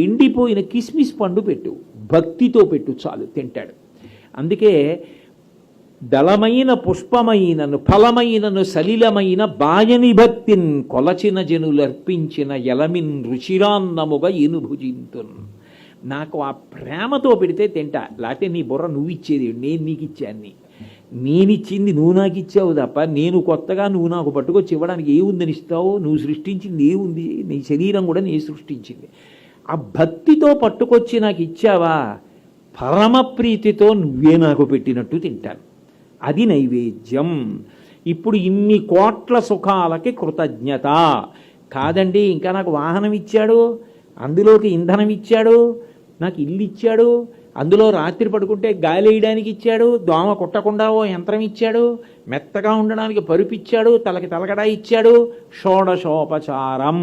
ఎండిపోయిన కిస్మిస్ పండు పెట్టు, భక్తితో పెట్టు, చాలు తింటాడు. అందుకే దళమైన పుష్పమైనను ఫలమైనను సలిలమైన బాయని భక్తిన్ కొలచిన జనులర్పించిన ఎలమిన్ రుచిరాన్నముగా భుజింతున్. నాకు ఆ ప్రేమతో పెడితే తింటా, లేకపోతే నీ బుర్ర నువ్వు ఇచ్చేది, నేను నీకు ఇచ్చాన్ని, నేనిచ్చింది నువ్వు నాకు ఇచ్చావు తప్ప నేను కొత్తగా నువ్వు నాకు పట్టుకొచ్చి ఇవ్వడానికి ఏముందని ఇస్తావు? నువ్వు సృష్టించింది ఏముంది? నీ శరీరం కూడా నేను సృష్టించింది. ఆ భక్తితో పట్టుకొచ్చి నాకు ఇచ్చావా, పరమప్రీతితో నువ్వే నాకు పెట్టినట్టు తింటాను. అది నైవేద్యం. ఇప్పుడు ఇన్ని కోట్ల సుఖాలకి కృతజ్ఞత కాదండి, ఇంకా నాకు వాహనం ఇచ్చాడు, అందులోకి ఇంధనం ఇచ్చాడు, నాకు ఇల్లు ఇచ్చాడు, అందులో రాత్రి పడుకుంటే గాలి వేయడానికి ఇచ్చాడు, దోమ కుట్టకుండా ఓ యంత్రం ఇచ్చాడు, మెత్తగా ఉండడానికి పరుపు ఇచ్చాడు, తలకి తలగడా ఇచ్చాడు, షోడశోపచారం.